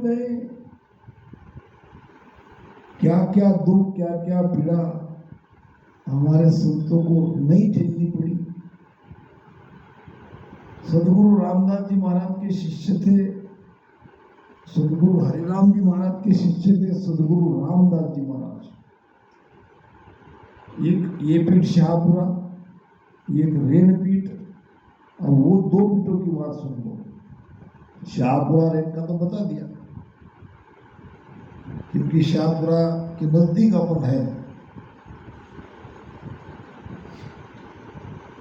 गए, क्या क्या दुख, क्या क्या पीड़ा हमारे संतों को नहीं झेलनी पड़ी। सदगुरु रामदास जी महाराज के शिष्य थे, सदगुरु हरिराम जी महाराज के शिष्य थे सदगुरु रामदास जी महाराज। एक ये पीठ शाहपुरा, एक रेन पीठ। अब वो दो पीठों की बात सुन लो। शाहपुरा रेन का तो बता दिया, क्योंकि शाहपुरा के नजदीक अपन है।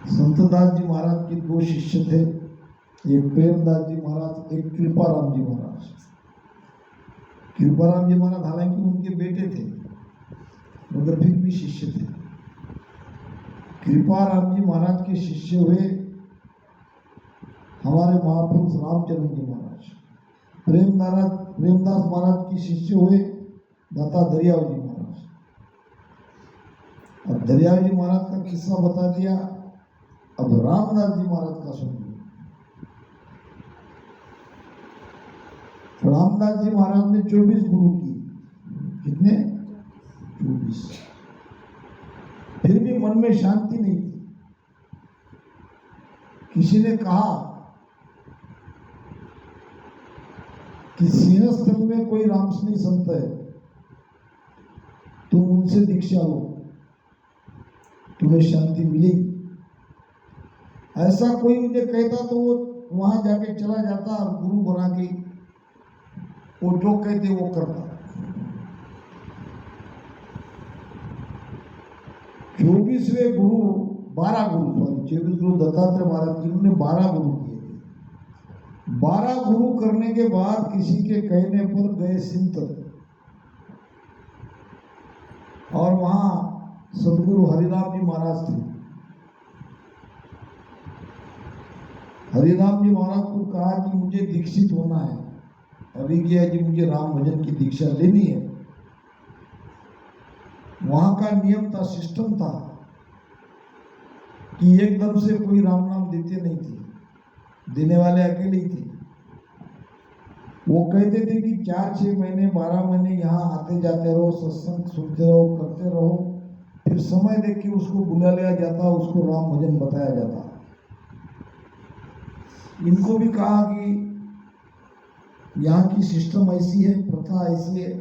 संतदास जी महाराज के दो शिष्य थे, एक प्रेमदास जी महाराज, एक कृपाराम जी महाराज। कृपाराम जी महाराज हालांकि उनके बेटे थे, मगर फिर भी शिष्य थे। कृपाराम जी महाराज के शिष्य हुए हमारे महापुरुष रामचंद्र जी महाराज। प्रेमदास महाराज के शिष्य हुए दाता दरियाव जी महाराज। अब दरियाव जी महाराज का किस्सा बता दिया, अब रामदास जी महाराज का सुनिए। रामदास जी महाराज ने 24 गुरु की। कितने? 24। फिर भी मन में शांति नहीं थी। किसी ने कहा कि सिंहस्थल में कोई रामस्नेही संत है, तुम उनसे दीक्षा लो, तुम्हें शांति मिलेगी। ऐसा कोई मुझे कहता तो वो वहां जाके चला जाता और गुरु बना के वो जो कहते वो करता। 24वें गुरु 12 गुरु, सॉरी 24 गुरु दत्तात्रेय महाराज जी, उन्होंने 12 गुरु किए थे। 12 गुरु करने के बाद किसी के कहने पर गए सिंतर, और वहां सदगुरु हरिराम जी महाराज थे। हरिराम जी महाराज को कहा कि मुझे दीक्षित होना है, अभिज्ञा जी मुझे राम भजन की दीक्षा लेनी है। वहां का नियम था, सिस्टम था कि एकदम से कोई राम नाम देते नहीं थे, देने वाले अकेले ही थे। वो कहते थे कि 4-6 महीने 12 महीने यहाँ आते जाते रहो, सत्संग सुनते रहो, करते रहो, फिर समय देख के उसको बुला लिया जाता, उसको राम भजन बताया जाता। इनको भी कहा कि यहाँ की सिस्टम ऐसी है, प्रथा ऐसी है,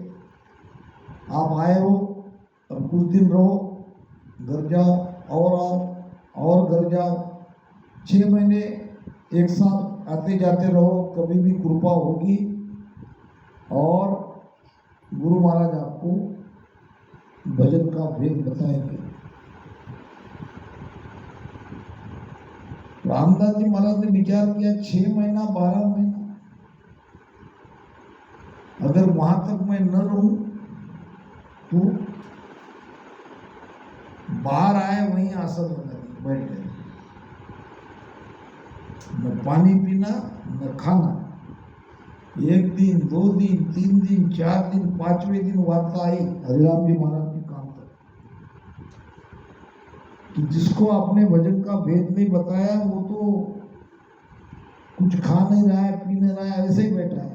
आप आए हो अब कुछ दिन रहो, घर जाओ और आओ और घर जाओ, 6 महीने एक साथ आते जाते रहो, कभी भी कृपा होगी और गुरु महाराज आपको भजन का भेद बताएंगे। रामदास जी महाराज ने विचार किया 6 महीना 12 महीना अगर वहां तक मैं न रहूं तो बाहर आए वहीं आसन लगा बैठ गए, न पानी पीना न खाना। 1 दिन 2 दिन 3 दिन 4 दिन 5वें दिन वार्ता आई हरिराम जी महाराज के काम तक कि जिसको आपने भजन का भेद नहीं बताया वो तो कुछ खा नहीं रहा है, पी नहीं रहा है, ऐसे ही बैठा है।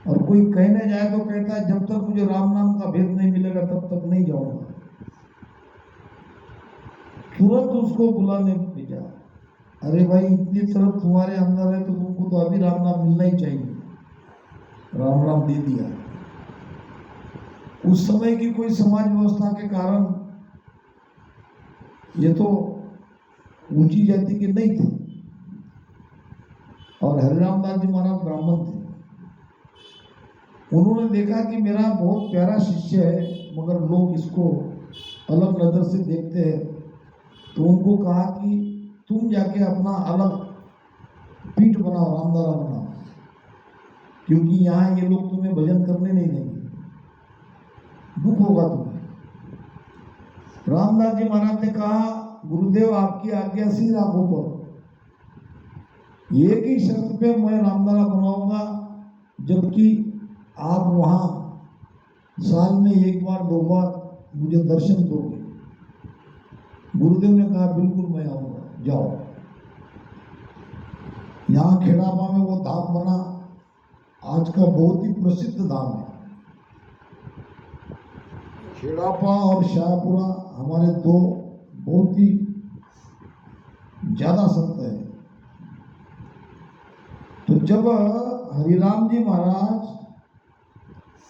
और कोई कहने जाए तो कहता है जब तक मुझे राम नाम का भेद नहीं मिलेगा तब तक नहीं जाऊंगा। तुरंत उसको बुलाने भेजा, अरे भाई इतनी तरफ तुम्हारे अंदर है तो तुमको तो अभी राम नाम मिलना ही चाहिए। राम नाम दे दिया। उस समय की कोई समाज व्यवस्था के कारण ये तो ऊंची जाति के नहीं थे, और हरिराम दास जी महाराज ब्राह्मण थे। उन्होंने देखा कि मेरा बहुत प्यारा शिष्य है मगर लोग इसको अलग नजर से देखते हैं, तो उनको कहा कि तुम जाके अपना अलग पीठ बनाओ, रामदारा बनाओ, क्योंकि यहाँ ये लोग तुम्हें भजन करने नहीं देंगे, दुख होगा तुम्हें। रामदास जी महाराज ने कहा गुरुदेव आपकी आज्ञा श्री राघो पर, एक ही शर्त पे मैं रामदारा बनाऊंगा, जबकि आप वहां साल में 1 बार 2 बार मुझे दर्शन दोगे। गुरुदेव ने कहा बिल्कुल मैं आऊंगा, जाओ। यहाँ खेड़ापा में वो धाम बना, आज आज का बहुत ही प्रसिद्ध धाम है। खेड़ापा और शाहपुरा हमारे दो बहुत ही ज्यादा संत है। तो जब हरिराम जी महाराज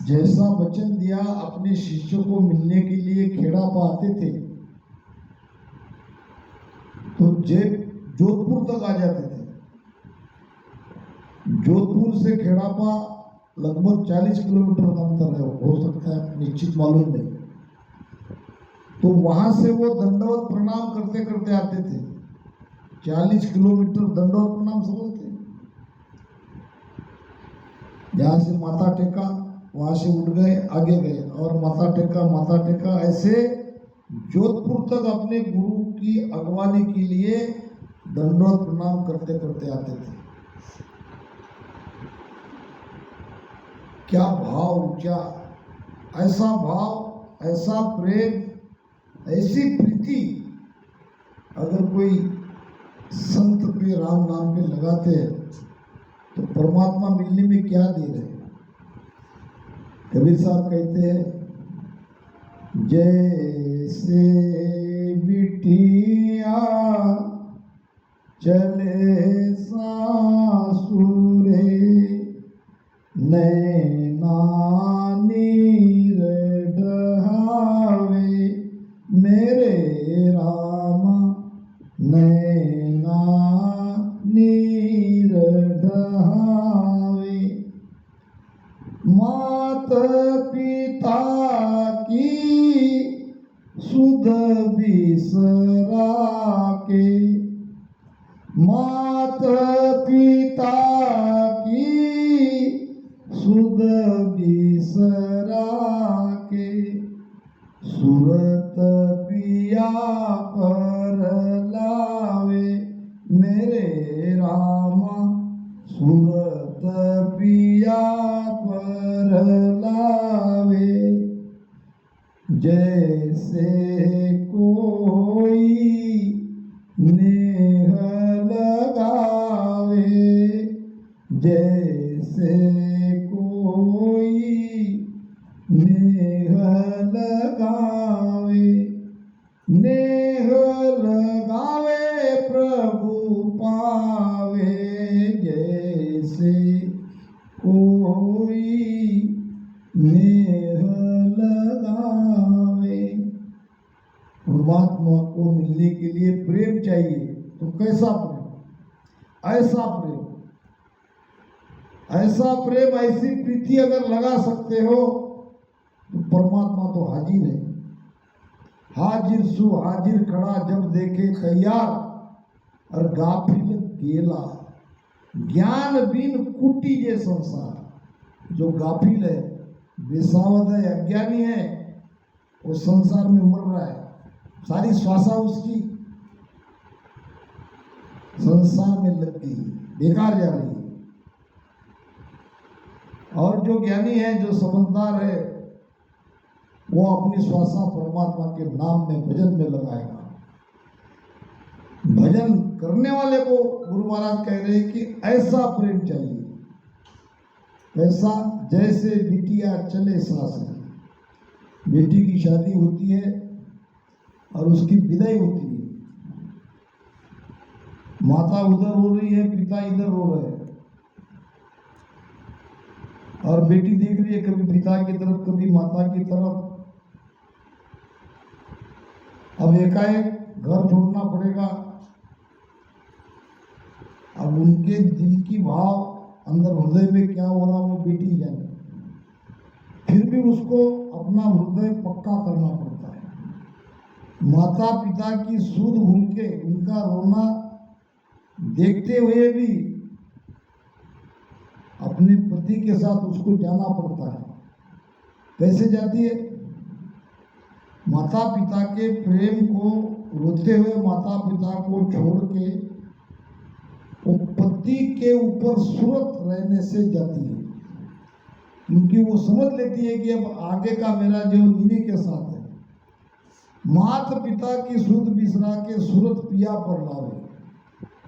जैसा वचन दिया अपने शिष्यों को मिलने के लिए खेड़ापा आते थे, तो जोधपुर तक आ जाते थे। जोधपुर से खेड़ापा लगभग 40 किलोमीटर का अंतर है, हो सकता है, निश्चित मालूम नहीं। तो वहां से वो दंडवत प्रणाम करते करते आते थे। 40 किलोमीटर दंडवत प्रणाम समझते, यहाँ से माथा टेका, वहां से उठ गए, आगे गए और माथा टेका, ऐसे जोधपुर तक अपने गुरु की अगवानी के लिए दंडवत प्रणाम करते करते आते थे। क्या भाव, क्या ऐसा भाव, ऐसा प्रेम, ऐसी प्रीति अगर कोई संत पे, राम नाम पे लगाते हैं तो परमात्मा मिलने में क्या देर है। कबीर साहब कहते हैं, जैसे बिटिया चले सासुरे नैना नीर डहावे मेरे रामा नैना नीर डहावे। मात पिता की सुध बिसरा के, मात पिता की सुध बिसरा के, सूरत पिया पर लावे मेरे रामा सूरत पिया पर लावे। जैसे कोई नेह लगावे, जैसे कोई नेह लगावे, नेह लगावे प्रभु पावे। जैसे कोई नेह लगावे। परमात्मा को मिलने के लिए प्रेम चाहिए। तो कैसा प्रेम? ऐसा प्रेम, ऐसा प्रेम, ऐसी प्रीति अगर लगा सकते हो तो परमात्मा तो हाजिर है। हाजिर सु हाजिर खड़ा जब देखे तैयार, और गाफिल गेला ज्ञान बिन कुटी ये संसार। जो गाफिल है, बेसावध है, अज्ञानी है, वो संसार में मर रहा है, सारी श्वासा उसकी संसार में लग गई, बेकार जा रही है। और जो ज्ञानी है, जो समझदार है, वो अपनी श्वासा परमात्मा के नाम में, भजन में लगाएगा। भजन करने वाले को गुरु महाराज कह रहे हैं कि ऐसा प्रेम चाहिए, ऐसा जैसे बिटिया चले सासरे। बेटी की शादी होती है और उसकी विदाई होती है, माता उधर रो रही है, पिता इधर रो रहे हैं, और बेटी देख रही है कभी पिता की तरफ, कभी माता की तरफ। अब एकाएक घर छोड़ना पड़ेगा। अब उनके दिल की भाव, अंदर हृदय में क्या हो रहा वो बेटी जाने, फिर भी उसको अपना हृदय पक्का करना पड़ता है। माता पिता की सूध भूल के, उनका रोना देखते हुए भी अपने पति के साथ उसको जाना पड़ता है। कैसे जाती है? माता पिता के प्रेम को, रोते हुए माता पिता को छोड़ के वो पति के ऊपर सूरत रहने से जाती है, क्योंकि वो समझ लेती है कि अब आगे का मेरा जीवन इन्हीं के साथ है। माता पिता की सुध बिसरा के सूरत पिया पर लावे।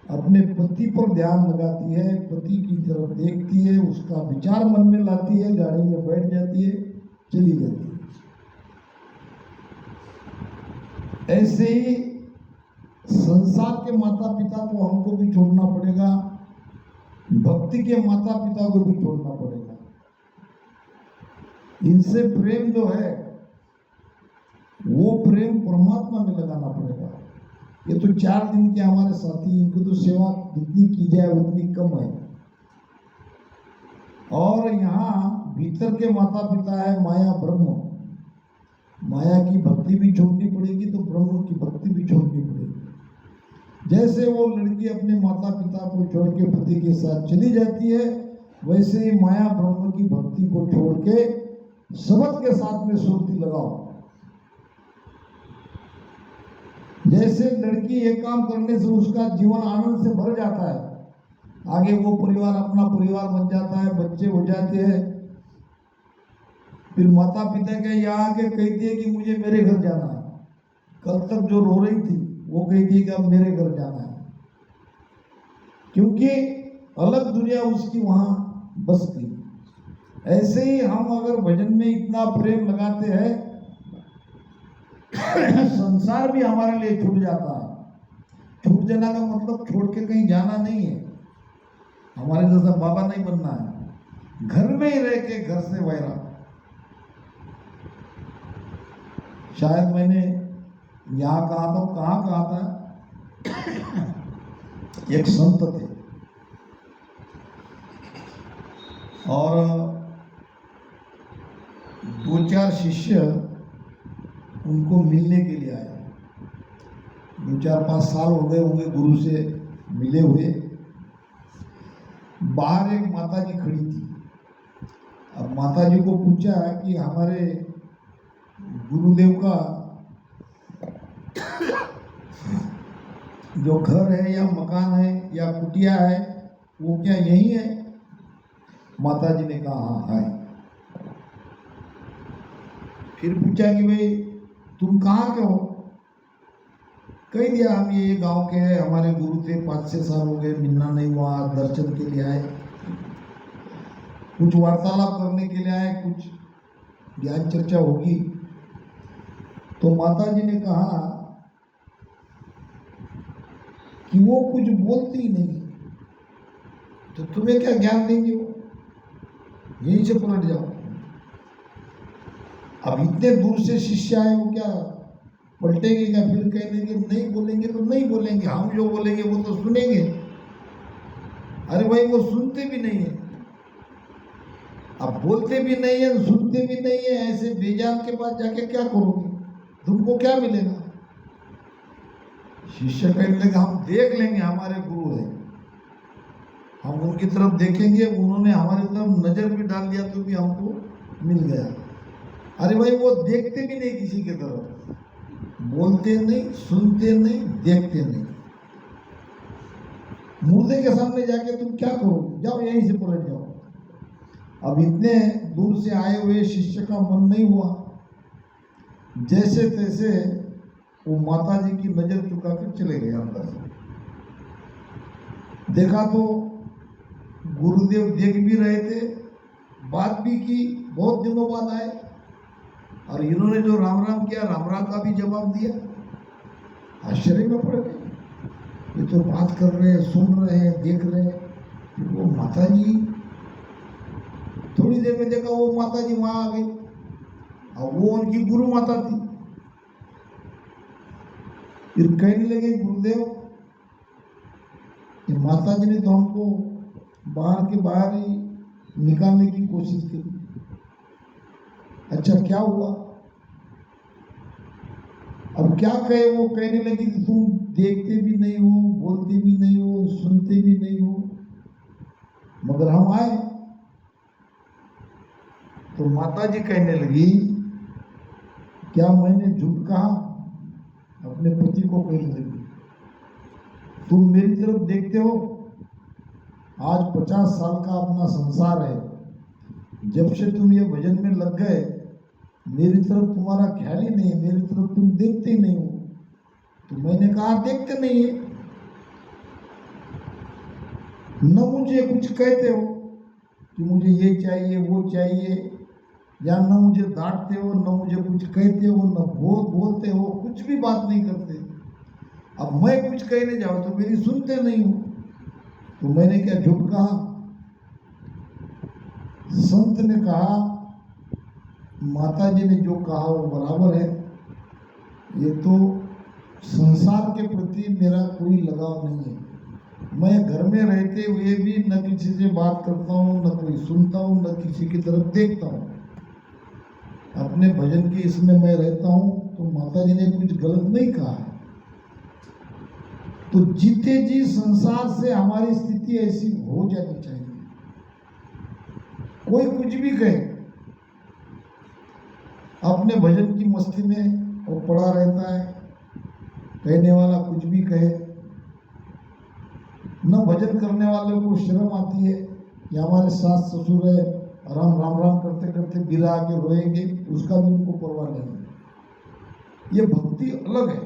अपने पति पर ध्यान लगाती है, पति की तरफ देखती है, उसका विचार मन में लाती है, गाड़ी में बैठ जाती है, चली जाती है। ऐसे ही संसार के माता पिता को हमको भी छोड़ना पड़ेगा, भक्ति के माता पिता को भी छोड़ना पड़ेगा। इनसे प्रेम जो है वो प्रेम परमात्मा में लगाना पड़ेगा। ये तो 4 दिन के हमारे साथी, इनको तो सेवा जितनी की जाए उतनी कम है। और यहाँ भीतर के माता पिता है माया ब्रह्म, माया की भक्ति भी छोड़नी पड़ेगी तो ब्रह्म की भक्ति भी छोड़नी पड़ेगी। जैसे वो लड़की अपने माता पिता को छोड़ के पति के साथ चली जाती है, वैसे ही माया ब्रह्म की भक्ति को छोड़ के सबद के साथ में सुरती लगाओ। जैसे लड़की एक काम करने से उसका जीवन आनंद से भर जाता है, आगे वो परिवार अपना परिवार बन जाता है, बच्चे हो जाते हैं, फिर माता पिता के यहाँ आके कहती है कि मुझे मेरे घर जाना है। कल तक जो रो रही थी वो कहती है कि अब मेरे घर जाना है, क्योंकि अलग दुनिया उसकी वहां बस गई। ऐसे ही हम अगर भजन में इतना प्रेम लगाते हैं संसार भी हमारे लिए छूट जाता है। छूट जाना का मतलब छोड़ के कहीं जाना नहीं है, हमारे जैसा बाबा नहीं बनना है, घर में ही रह के घर से वैरा। शायद मैंने यहाँ कहा था, कहाँ कहा था, एक संत थे और 2-4 शिष्य उनको मिलने के लिए आए। 2-4-5 साल हो गए होंगे गुरु से मिले हुए। बाहर एक माता जी खड़ी थी। अब माता जी को पूछा कि हमारे गुरुदेव का जो घर है या मकान है या कुटिया है वो क्या यही है? माता जी ने कहा हाँ है। फिर पूछा कि भाई तुम कहाँ के हो? कह दिया हम ये गांव के हैं, हमारे गुरु थे, 5-6 साल हो गए, मिलना नहीं हुआ, दर्शन के लिए आए, कुछ वार्तालाप करने के लिए आए, कुछ ज्ञान चर्चा होगी। तो माता जी ने कहा कि वो कुछ बोलती ही नहीं, तो तुम्हें क्या ज्ञान देंगे वो, यहीं से पलट जाओ। अब इतने दूर से शिष्य आए, वो क्या पलटेंगे क्या? फिर कह देंगे नहीं बोलेंगे तो नहीं बोलेंगे, हम जो बोलेंगे वो तो सुनेंगे। अरे भाई वो सुनते भी नहीं है, अब बोलते भी नहीं है, सुनते भी नहीं है, ऐसे बेजान के पास जाके क्या करोगे? तुमको क्या मिलेगा? शिष्य कहने लगे हम देख लेंगे, हमारे गुरु है, हम उनकी तरफ देखेंगे, उन्होंने हमारी तरफ नजर भी डाल दिया तो भी हमको मिल गया। अरे भाई वो देखते भी नहीं किसी की तरफ, बोलते नहीं, सुनते नहीं, देखते नहीं। मुर्दे के सामने जाके तुम क्या करोगे? जाओ यहीं से पलट जाओ। अब इतने दूर से आए हुए शिष्य का मन नहीं हुआ, जैसे तैसे वो माता जी की नजर चुका कर चले गए अंदर। देखा तो गुरुदेव देख भी रहे थे, बात भी की, बहुत दिनों बाद आए और इन्होंने जो राम राम किया, राम राम का भी जवाब दिया। आश्चर्य में पड़ गए, ये तो बात कर रहे हैं, सुन रहे हैं, देख रहे हैं। फिर वो माता जी, थोड़ी देर में देखा वो माता जी वहां आ गई और वो उनकी गुरु माता थी। फिर कहने लगे गुरुदेव, ये माता जी ने तो हमको बाहर के बाहर ही निकालने की कोशिश की। अच्छा क्या हुआ? अब क्या कहे? वो कहने लगी कि तुम देखते भी नहीं हो, बोलते भी नहीं हो, सुनते भी नहीं हो, मगर हम आए। तो माता जी कहने लगी क्या मैंने झूठ कहा? अपने पति को कहने लगी तुम मेरी तरफ देखते हो, आज 50 साल का अपना संसार है, जब से तुम ये भजन में लग गए मेरी तरफ तुम्हारा ख्याल ही नहीं है, मेरी तरफ तुम देखते ही नहीं हो। तो मैंने कहा देखते नहीं है, न मुझे कुछ कहते हो कि मुझे ये चाहिए वो चाहिए, या न मुझे डांटते हो, न मुझे कुछ कहते हो, न बोलते हो, कुछ भी बात नहीं करते। अब मैं कुछ कहने जाऊं तो मेरी सुनते नहीं हो, तो मैंने क्या झूठ कहा? संत ने कहा, माता जी ने जो कहा वो बराबर है। ये तो संसार के प्रति मेरा कोई लगाव नहीं है। मैं घर में रहते हुए भी न किसी से बात करता हूँ, न कोई सुनता हूँ, न किसी की तरफ देखता हूँ। अपने भजन के इसमें मैं रहता हूँ, तो माता जी ने कुछ गलत नहीं कहा है। तो जीते जी संसार से हमारी स्थिति ऐसी हो जानी चाहिए। कोई कुछ भी कहे, अपने भजन की मस्ती में वो पड़ा रहता है, कहने वाला कुछ भी कहे। न भजन करने वालों को शर्म आती है कि हमारे सास ससुर है और हम राम राम करते करते गिरा के रोएंगे, उसका भी उनको परवाह नहीं। ये भक्ति अलग है।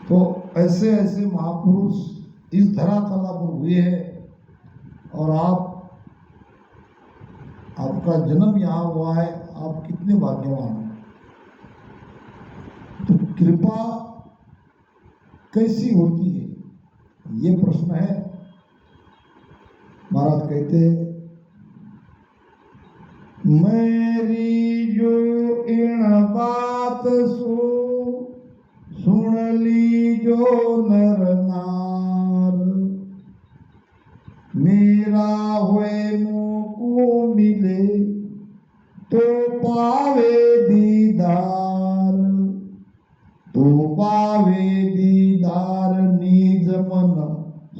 तो ऐसे ऐसे महापुरुष इस धरातल पर हुए हैं, और आपका जन्म यहाँ हुआ है, आप कितने भाग्यवान हैं। तो कृपा कैसी होती है, ये प्रश्न है। महाराज कहते हैं, मेरी जो इन बात सुन ली जो नर नार, मेरा हुए मुँह को मिले तो पावे दीदार, तो पावे दीदार निज मन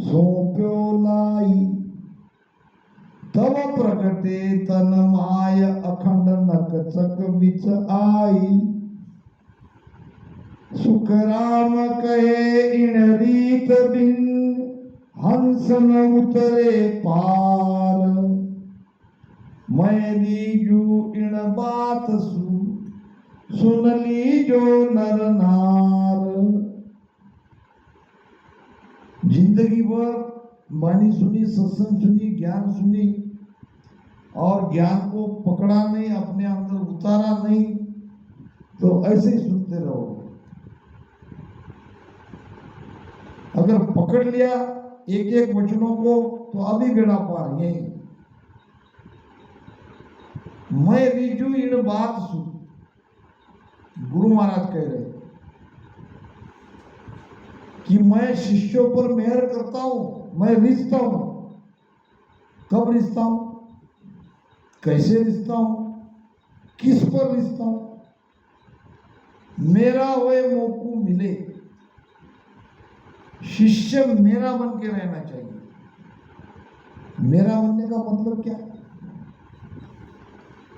सौंप्यो लाई, तब प्रगटे तन माय अखंड नक चक बिच आई, सुख राम कहे इन रीत बिन हंस न उतरे पार, मैंने जो इन बात सुन ली जो नर नार। जिंदगी भर वाणी सुनी, सत्संग सुनी, ज्ञान सुनी, और ज्ञान को पकड़ा नहीं, अपने अंदर उतारा नहीं, तो ऐसे ही सुनते रहो। अगर पकड़ लिया एक एक वचनों को, तो अभी बेड़ा पार। यही मैं रिजू इन बात सुन, गुरु महाराज कह रहे कि मैं शिष्यों पर मेहर करता हूं, मैं रिश्ता हूं। कब रिश्ता हूं, कैसे रिश्ता हूं, किस पर रिश्ता हूं? मेरा वह मौकू मिले, शिष्य मेरा बन के रहना चाहिए। मेरा बनने का मतलब क्या?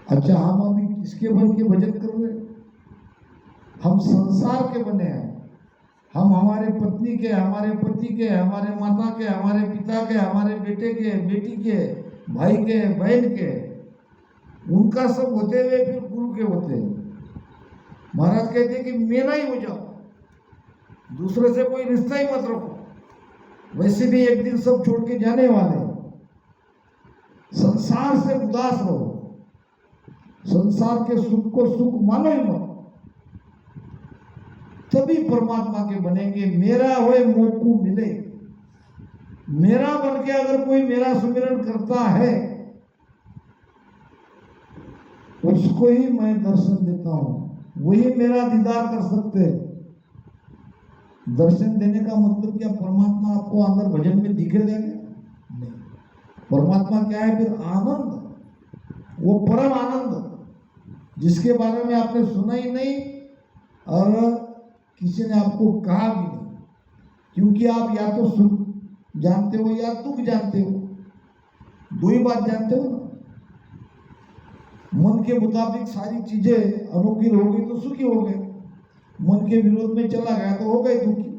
अच्छा, हम अभी किसके बन के भजन कर रहे? हम संसार के बने हैं। हम हमारे पत्नी के, हमारे पति के, हमारे माता के, हमारे पिता के, हमारे बेटे के, बेटी के, भाई के, बहन के, उनका सब होते हुए फिर गुरु के होते हैं। महाराज कहते हैं कि मेरा ही हो जाओ, दूसरे से कोई रिश्ता ही मत रखो। वैसे भी एक दिन सब छोड़ के जाने वाले हैं। संसार से उदास रहो, संसार के सुख को सुख मानो ही मत, तभी परमात्मा के बनेंगे। मेरा होए मोकू मिले, मेरा बन के अगर कोई मेरा सुमिरन करता है, उसको ही मैं दर्शन देता हूं, वही मेरा दीदार कर सकते हैं। दर्शन देने का मतलब क्या? परमात्मा आपको अंदर भजन में दिखे देंगे? नहीं। परमात्मा क्या है फिर? आनंद, वो परम आनंद जिसके बारे में आपने सुना ही नहीं और किसी ने आपको कहा भी नहीं, क्योंकि आप या तो सुख जानते हो या दुख जानते हो, दो ही बात जानते हो ना। मन के मुताबिक सारी चीजें अनुकूल हो गई तो सुखी हो गए, मन के विरोध में चला गया तो हो गए दुखी।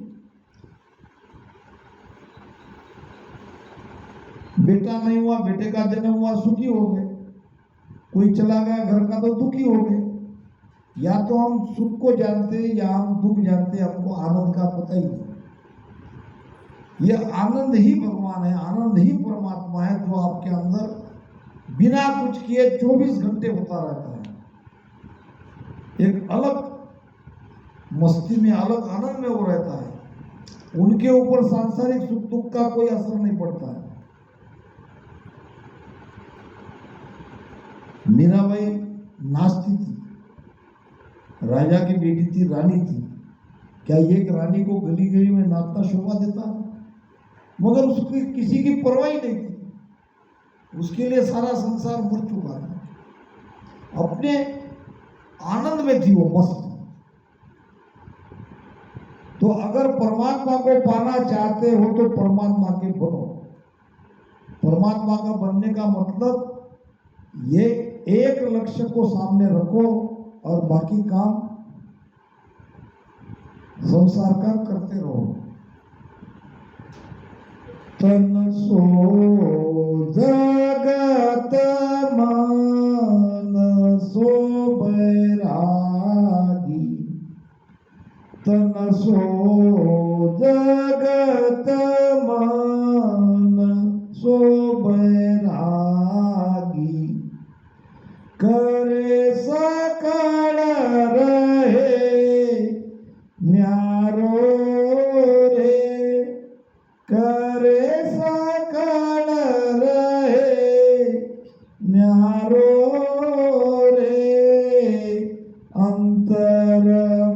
बेटा नहीं हुआ, बेटे का जन्म हुआ, सुखी हो गए। कोई चला गया घर का तो दुखी हो गए। या तो हम सुख को जानते या हम दुख जानते, हमको आनंद का पता ही नहीं। ये आनंद ही भगवान है, आनंद ही परमात्मा है, जो आपके अंदर बिना कुछ किए 24 घंटे होता रहता है। एक अलग मस्ती में, अलग आनंद में वो रहता है। उनके ऊपर सांसारिक सुख दुख का कोई असर नहीं पड़ता है। मीराबाई नाचती थी, राजा की बेटी थी, रानी थी। क्या एक रानी को गली गली में नाचना शोभा देता? मगर उसकी किसी की परवाह ही नहीं थी। उसके लिए सारा संसार मर चुका था। अपने आनंद में थी वो, मस्त। तो अगर परमात्मा को पाना चाहते हो तो परमात्मा के बनो। परमात्मा का बनने का मतलब ये एक लक्ष्य को सामने रखो और बाकी काम संसार का करते रहो। तन सो जगत मन सो बैरागी, तन सो जगत मन सो बैरागी, करे सकल रहे न्यारो रे, करे सकल रहे न्यारो रे, अंतर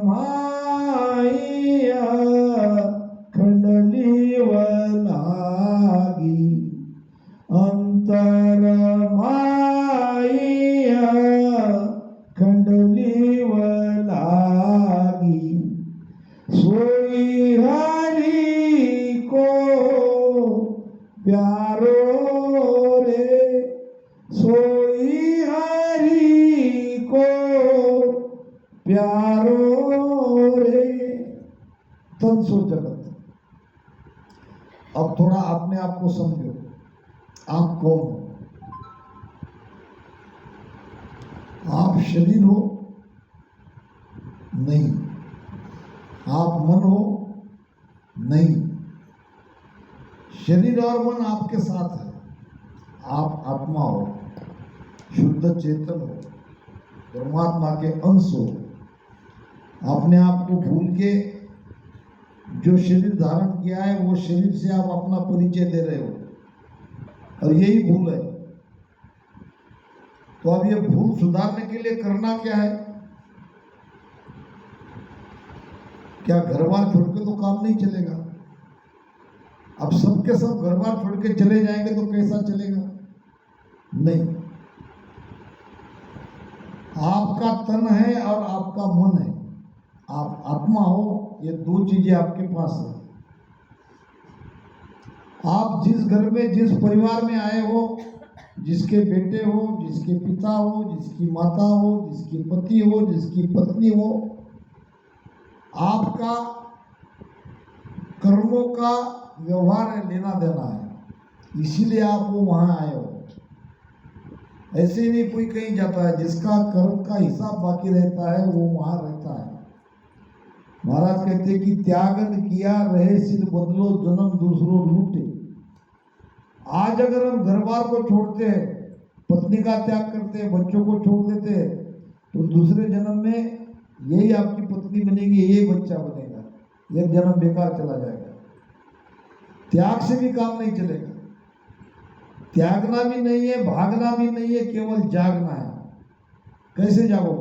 माया खंडली वलागी, अंतर माया खंडली वलागी, सोई हरि को प्यारो रे, सोई हरि को प्यारो रे। तन सो जगत। अब थोड़ा अपने आप को समझो, आप कौन हो? आप शरीर हो? नहीं। आप मन हो? नहीं। शरीर और मन आपके साथ है। आप आत्मा हो, शुद्ध चेतन हो, परमात्मा के अंश हो। अपने आप को भूल के जो शरीर धारण किया है, वो शरीर से आप अपना परिचय दे रहे हो, और यही भूल है। तो अब ये भूल सुधारने के लिए करना क्या है? क्या घर बार छोड़ के तो काम नहीं चलेगा। अब सबके सब घर बार छोड़ के चले जाएंगे तो कैसा चलेगा? नहीं। आपका तन है और आपका मन है, आप आत्मा हो, ये दो चीजें आपके पास है। आप जिस घर में, जिस परिवार में आए हो, जिसके बेटे हो, जिसके पिता हो, जिसकी माता हो, जिसकी पति हो, जिसकी पत्नी हो, आपका कर्मों का व्यवहार है, लेना देना है, इसीलिए आप वो वहां आए हो। ऐसे ही नहीं कोई कहीं जाता है। जिसका कर्म का हिसाब बाकी रहता है वो वहां रहता है। महाराज कहते हैं कि त्यागन किया रहे सिर बदलो, जन्म दूसरों लूटे। आज अगर हम घर बार को छोड़ते हैं, पत्नी का त्याग करते हैं, बच्चों को छोड़ देते हैं, तो दूसरे जन्म में यही आपकी पत्नी बनेगी, यही बच्चा बनेगा, एक जन्म बेकार चला जाएगा। त्याग से भी काम नहीं चलेगा। त्यागना भी नहीं है, भागना भी नहीं है, केवल जागना है। कैसे जागो?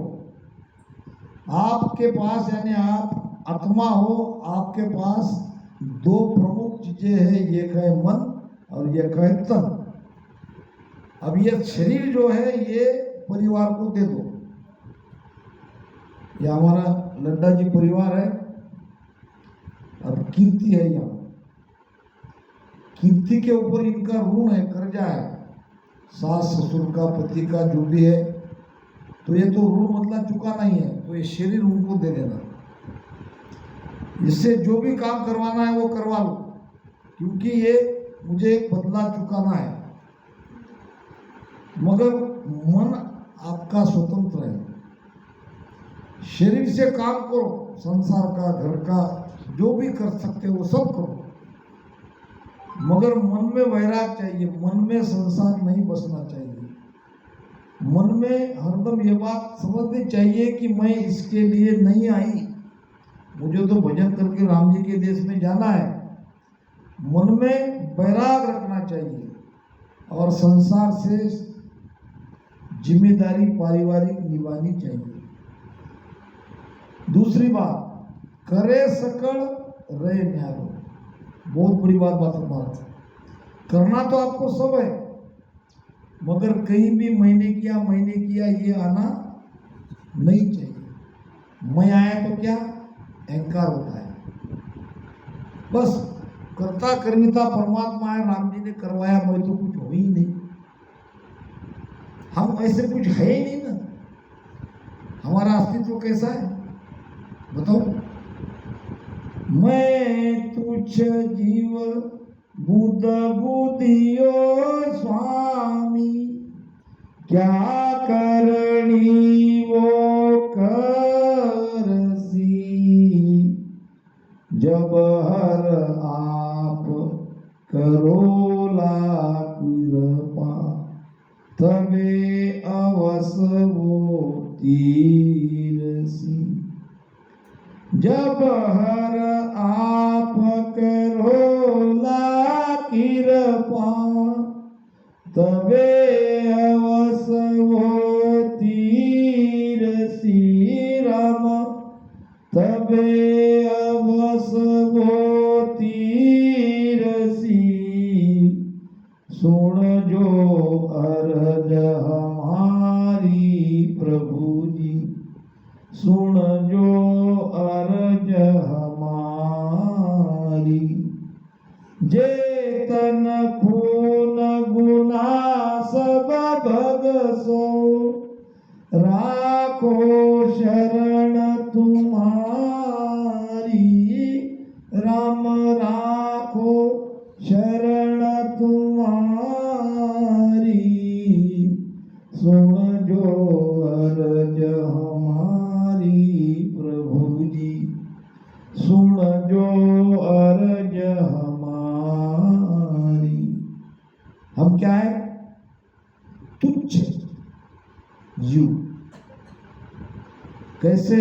आपके पास, यानी आप आत्मा हो, आपके पास दो प्रमुख चीजें हैं, एक है मन और एक है तन। अब ये शरीर जो है ये परिवार को दे दो। ये हमारा लड्डा जी परिवार है। अब कीर्ति है, यहाँ कीर्ति के ऊपर इनका ऋण है, कर्जा है, सास ससुर का, पति का, जो भी है। तो ये तो ऋण मतलब चुकाना ही है, तो ये शरीर उनको दे देना। इससे जो भी काम करवाना है वो करवा लो, क्योंकि ये मुझे एक बदला चुकाना है। मगर मन आपका स्वतंत्र है। शरीर से काम करो, संसार का, घर का, जो भी कर सकते हो वो सब करो, मगर मन में वैराग चाहिए, मन में संसार नहीं बसना चाहिए। मन में हरदम ये बात समझनी चाहिए कि मैं इसके लिए नहीं आई, मुझे तो भजन करके राम जी के देश में जाना है। मन में वैराग रखना चाहिए और संसार से जिम्मेदारी पारिवारिक निभानी चाहिए। दूसरी बात, करे सकल रहे न्यारो, बहुत बड़ी बात है। करना तो आपको सब है, मगर कहीं भी मैंने किया ये आना नहीं चाहिए। मैं आया तो क्या अहंकार होता है। बस कर्ता कर्मिता परमात्मा है, राम जी ने करवाया, मैं तो कुछ हो ही नहीं। हम ऐसे कुछ है ही नहीं ना, हमारा अस्तित्व कैसा है बताओ। मैं तुच्छ जीव बुद्ध बुद्धियो स्वामी, क्या करनी वो करसी, जब हर आप करोला कृपा, तबे अवस वो तीरसी। जब हर आप करोला कृपा, तबे अवस वो तीरसी। राम तबे अवस वो तीरसी। सुन जो अरज हमारी प्रभु जी, सुन जो अरज हमारी। जेतन खून गुना सब भगसो, राखो शरण तुम्हारी। राम राखो शरण तुम्हारी। सुन जो अरज हमारी प्रभु जी, सुन जो अरज हमारी। हम क्या है? तुच्छ जीव। कैसे?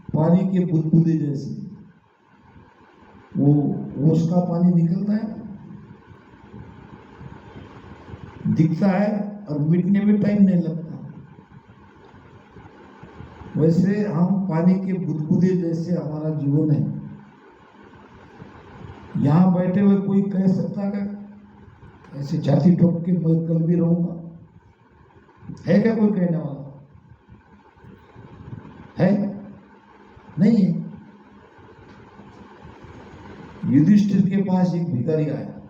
पानी के बुदबुदे जैसे। वो उसका पानी निकलता है, दिखता है और मिटने में टाइम नहीं लगता। वैसे हम पानी के बुदबुदे जैसे हमारा जीवन है। यहां बैठे हुए कोई कह सकता क्या ऐसे छाती ठोक के मैं कल भी रहूंगा? है क्या कोई कहने वाला? है? नहीं है। युधिष्ठिर के पास एक भिखारी आया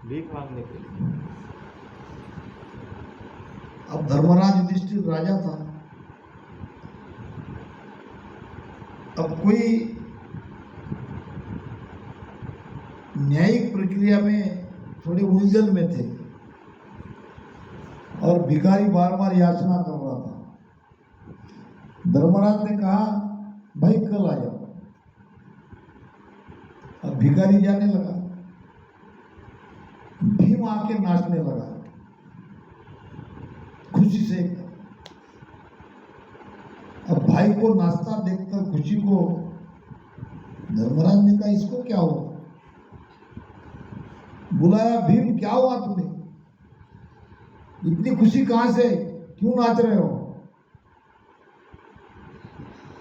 भीख मांगने के लिए। अब धर्मराज युधिष्ठिर राजा था। अब कोई न्यायिक प्रक्रिया में थोड़े उलझन में थे और भिखारी बार बार याचना कर रहा था। धर्मराज ने कहा भाई कल आ जाओ। अब भिखारी जाने लगा। भीम आके नाचने लगा खुशी से। अब भाई को नाचता देखकर खुशी को धर्मराज ने कहा इसको क्या हुआ? बुलाया, भीम क्या हुआ तुम्हें? इतनी खुशी कहां से? क्यों नाच रहे हो?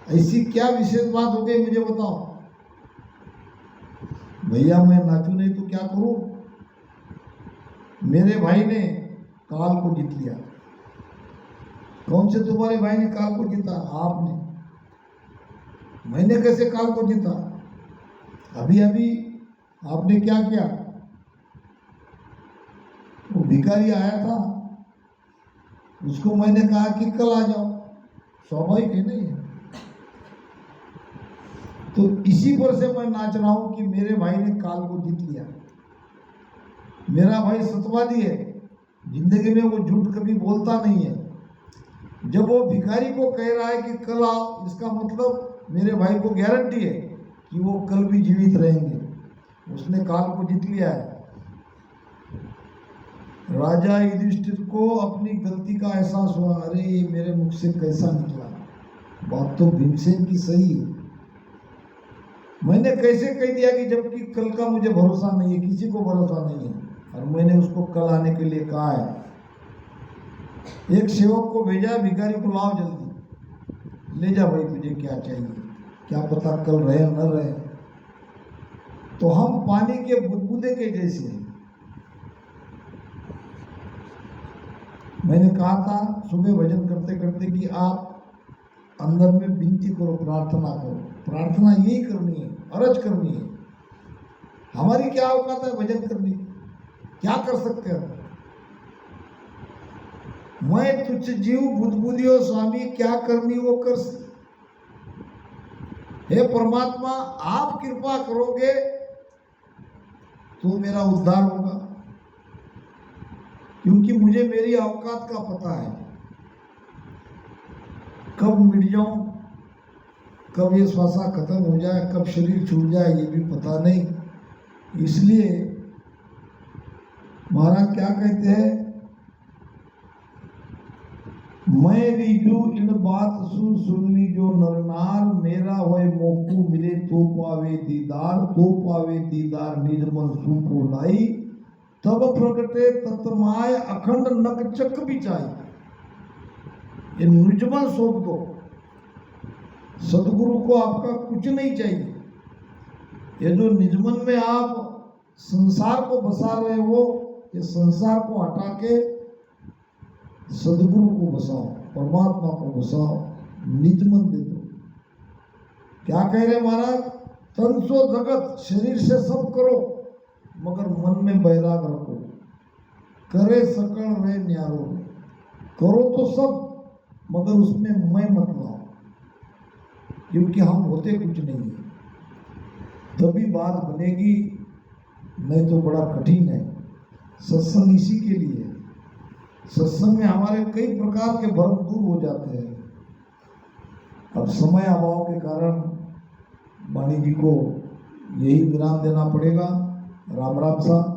ऐसी क्या विशेष बात हो गई मुझे बताओ। भैया मैं नाचू नहीं तो क्या करूं? मेरे भाई ने काल को जीत लिया। कौन से तुम्हारे भाई ने काल को जीता? आपने। मैंने कैसे काल को जीता? अभी अभी आपने क्या किया? वो भिखारी आया था, उसको मैंने कहा कि कल आ जाओ। स्वाभाविक है नहीं? तो इसी पर से मैं नाच रहा हूं कि मेरे भाई ने काल को जीत लिया। मेरा भाई सत्यवादी है, जिंदगी में वो झूठ कभी बोलता नहीं है। जब वो भिखारी को कह रहा है कि कल आओ, इसका मतलब मेरे भाई को गारंटी है कि वो कल भी जीवित रहेंगे। उसने काल को जीत लिया है। राजा युधिष्ठिर को अपनी गलती का एहसास हुआ, अरे ये मेरे मुख से कैसा निकला, बात तो भीमसेन की सही है, मैंने कैसे कह दिया कि जबकि कल का मुझे भरोसा नहीं है, किसी को भरोसा नहीं है, और मैंने उसको कल आने के लिए कहा है। एक सेवक को भेजा, भिखारी को लाओ जल्दी, ले जा भाई तुझे क्या चाहिए, क्या पता कल रहे न रहे। तो हम पानी के बुदबुदे के जैसे हैं। मैंने कहा था सुबह भजन करते करते कि आप अंदर में विनती करो, प्रार्थना करो, प्रार्थना यही करनी है, अर्ज करनी है। हमारी क्या औकात है भजन करने की, क्या कर सकते हैं? मैं तुच्छ जीव बुदबुदियो स्वामी, क्या करनी वो कर। हे परमात्मा, आप कृपा करोगे तो मेरा उद्धार होगा, क्योंकि मुझे मेरी औकात का पता है, कब मिट जाऊं, कब ये श्वासा खत्म हो जाए, कब शरीर छूट जाए ये भी पता नहीं। इसलिए महाराज क्या कहते हैं, मैं रीजू इन बात सुन ली जो नरनार, मेरा होए मोकू मिले तो पावे दीदार निज मन सूपो लाई, तब प्रगटे तत्माय अखंड नकचक बिचाई। ये निजमन सौंप दो, सदगुरु को आपका कुछ नहीं चाहिए। ये जो निजमन में आप संसार को बसा रहे हो, ये संसार को हटा के सदगुरु को बसाओ, परमात्मा को बसाओ, निजमन दे दो। क्या कह रहे महाराज, तन सो जगत, शरीर से सब करो मगर मन में बैराग रखो, करे सकल रहे न्यारो, करो तो सब मगर उसमें मैं मत लाओ, क्योंकि हम होते कुछ नहीं है, तभी बात बनेगी, नहीं तो बड़ा कठिन है। सत्संग इसी के लिए है। सत्संग में हमारे कई प्रकार के भ्रम दूर हो जाते हैं। अब समय अभाव के कारण वाणी जी को यही विराम देना पड़ेगा। राम राम साहब।